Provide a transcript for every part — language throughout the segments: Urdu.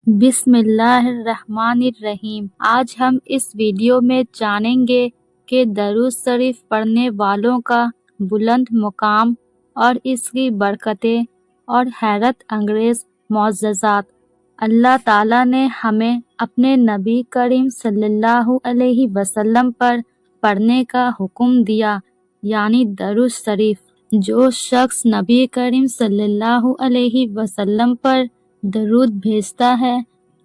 بسم اللہ الرحمن الرحیم۔ آج ہم اس ویڈیو میں جانیں گے کہ درود شریف پڑھنے والوں کا بلند مقام اور اس کی برکتیں اور حیرت انگیز معجزات۔ اللہ تعالیٰ نے ہمیں اپنے نبی کریم صلی اللہ علیہ وسلم پر پڑھنے کا حکم دیا، یعنی درود شریف۔ جو شخص نبی کریم صلی اللہ علیہ وسلم پر درود بھیجتا ہے،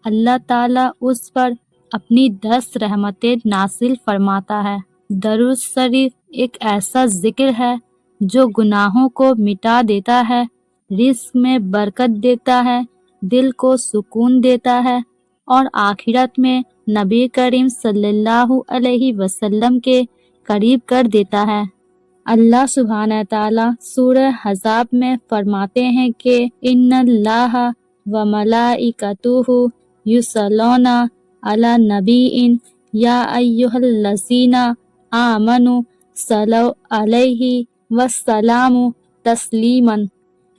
اللہ تعالیٰ اس پر اپنی 10 رحمتیں نازل فرماتا ہے۔ درود شریف ایک ایسا ذکر ہے جو گناہوں کو مٹا دیتا ہے، رزق میں برکت دیتا ہے، دل کو سکون دیتا ہے اور آخرت میں نبی کریم صلی اللہ علیہ وسلم کے قریب کر دیتا ہے۔ اللہ سبحانہ تعالیٰ سورہ احزاب میں فرماتے ہیں کہ ان اللہ و ملائکتہ یصلون علی النبی یا ایھا الذین آمنوا صلوا علیہ وسلموا تسلیما۔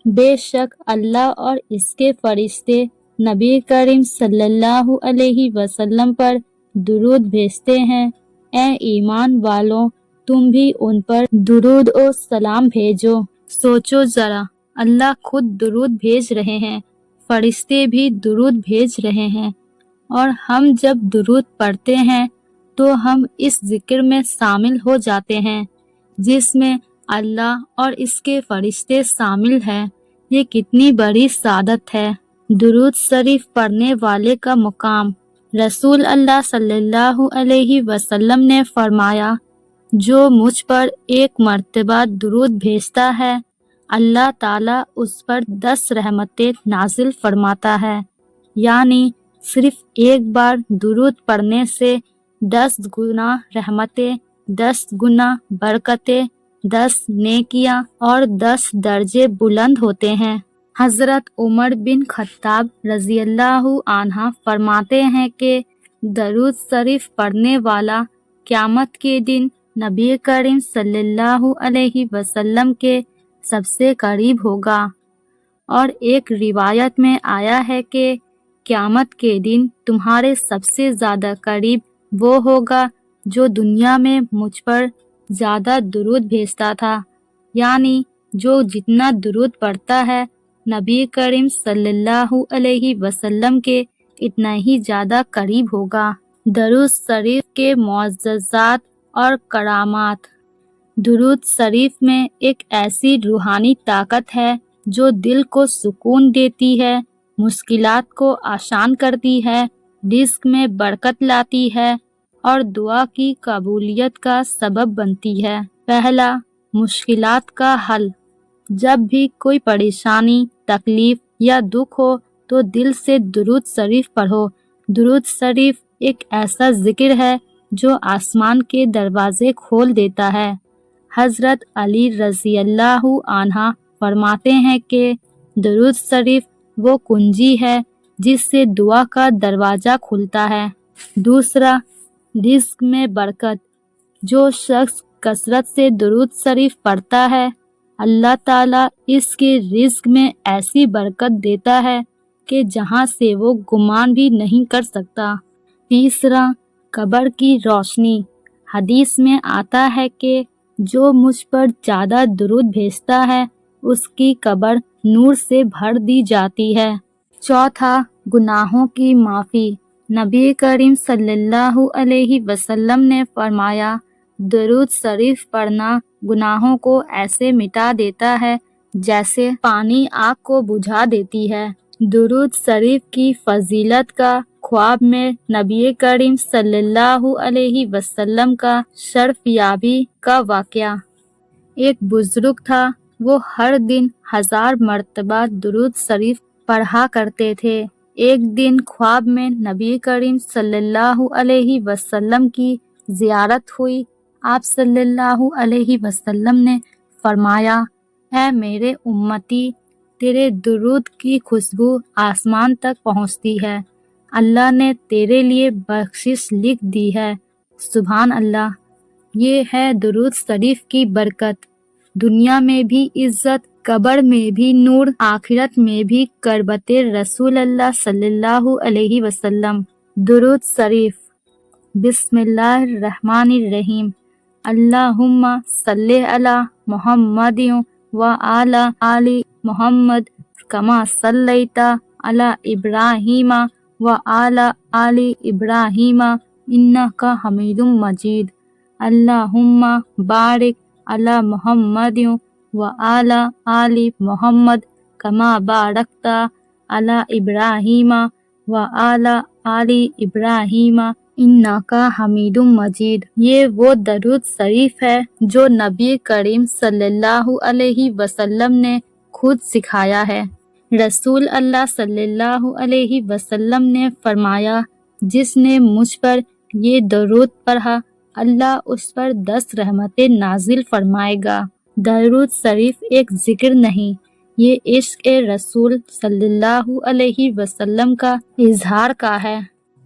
بے شک اللہ اور اس کے فرشتے نبی کریم صلی اللہ علیہ وسلم پر درود بھیجتے ہیں۔ اے ایمان والوں، تم بھی ان پر درود و سلام بھیجو۔ سوچو ذرا، اللہ خود درود بھیج رہے ہیں، فرشتے بھی درود بھیج رہے ہیں، اور ہم جب درود پڑھتے ہیں تو ہم اس ذکر میں شامل ہو جاتے ہیں جس میں اللہ اور اس کے فرشتے شامل ہیں۔ یہ کتنی بڑی سعادت ہے۔ درود شریف پڑھنے والے کا مقام۔ رسول اللہ صلی اللہ علیہ وسلم نے فرمایا، جو مجھ پر ایک مرتبہ درود بھیجتا ہے، اللہ تعالیٰ اس پر 10 رحمتیں نازل فرماتا ہے، یعنی صرف ایک بار درود پڑھنے سے 10 گنا رحمتیں، 10 گنا برکتیں، 10 نیکیاں اور 10 درجے بلند ہوتے ہیں۔ حضرت عمر بن خطاب رضی اللہ عنہ فرماتے ہیں کہ درود شریف پڑھنے والا قیامت کے دن نبی کریم صلی اللہ علیہ وسلم کے سب سے قریب ہوگا، اور ایک روایت میں آیا ہے کہ قیامت کے دن تمہارے سب سے زیادہ قریب وہ ہوگا جو دنیا میں مجھ پر زیادہ درود بھیجتا تھا، یعنی جو جتنا درود پڑھتا ہے نبی کریم صلی اللہ علیہ وسلم کے اتنا ہی زیادہ قریب ہوگا۔ درود شریف کے معجزات اور کرامات۔ درود شریف میں ایک ایسی روحانی طاقت ہے جو دل کو سکون دیتی ہے، مشکلات کو آسان کرتی ہے، رزق میں برکت لاتی ہے اور دعا کی قبولیت کا سبب بنتی ہے۔ پہلا، مشکلات کا حل۔ جب بھی کوئی پریشانی، تکلیف یا دکھ ہو تو دل سے درود شریف پڑھو۔ درود شریف ایک ایسا ذکر ہے جو آسمان کے دروازے کھول دیتا ہے۔ حضرت علی رضی اللہ عنہ فرماتے ہیں کہ درود شریف وہ کنجی ہے جس سے دعا کا دروازہ کھلتا ہے۔ دوسرا، رزق میں برکت۔ جو شخص کثرت سے درود شریف پڑھتا ہے، اللہ تعالیٰ اس کے رزق میں ایسی برکت دیتا ہے کہ جہاں سے وہ گمان بھی نہیں کر سکتا۔ تیسرا، قبر کی روشنی۔ حدیث میں آتا ہے کہ جو مجھ پر زیادہ درود بھیجتا ہے اس کی قبر نور سے بھر دی جاتی ہے۔ چوتھا، گناہوں کی معافی۔ نبی کریم صلی اللہ علیہ وسلم نے فرمایا، درود شریف پڑھنا گناہوں کو ایسے مٹا دیتا ہے جیسے پانی آگ کو بجھا دیتی ہے۔ درود شریف کی فضیلت کا خواب میں نبی کریم صلی اللہ علیہ وسلم کا شرف یابی کا واقعہ۔ ایک بزرگ تھا، وہ ہر دن 1000 مرتبہ درود شریف پڑھا کرتے تھے۔ ایک دن خواب میں نبی کریم صلی اللہ علیہ وسلم کی زیارت ہوئی۔ آپ صلی اللہ علیہ وسلم نے فرمایا، اے میرے امتی، تیرے درود کی خوشبو آسمان تک پہنچتی ہے، اللہ نے تیرے لیے بخشش لکھ دی ہے۔ سبحان اللہ۔ یہ ہے درود شریف کی برکت۔ دنیا میں بھی عزت قبر میں بھی نور، آخرت میں بھی قربت رسول اللہ صلی اللہ علیہ وسلم۔ درود شریف۔ بسم اللہ الرحمن الرحیم۔ اللہم صلی علی محمد وعلی آل محمد کما صلیت علی ابراہیم وعلی آل ابراہیم انک حمید مجید۔ اللہم بارک علی محمد وعلی آل محمد کما بارکت علی ابراہیم وعلی آل ابراہیم انک حمید مجید۔ یہ وہ درود شریف ہے جو نبی کریم صلی اللہ علیہ وسلم نے خود سکھایا ہے۔ رسول اللہ صلی اللہ علیہ وسلم نے فرمایا، جس نے مجھ پر یہ درود پڑھا اللہ اس پر 10 رحمتیں نازل فرمائے گا۔ درود شریف ایک ذکر نہیں، یہ عشق رسول صلی اللہ علیہ وسلم کا اظہار کا ہے۔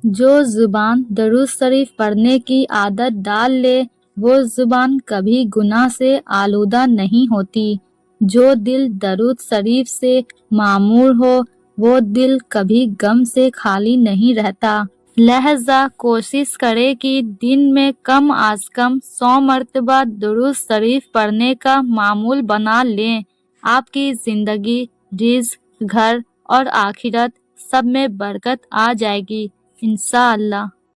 جو زبان درود شریف پڑھنے کی عادت ڈال لے وہ زبان کبھی گناہ سے آلودہ نہیں ہوتی۔ جو دل درود شریف سے معمور ہو وہ دل کبھی غم سے خالی نہیں رہتا۔ لہذا کوشش کرے کہ دن میں کم از کم 100 مرتبہ درود شریف پڑھنے کا معمول بنا لیں۔ آپ کی زندگی، رزق، گھر اور آخرت سب میں برکت آ جائے گی انشاءاللہ۔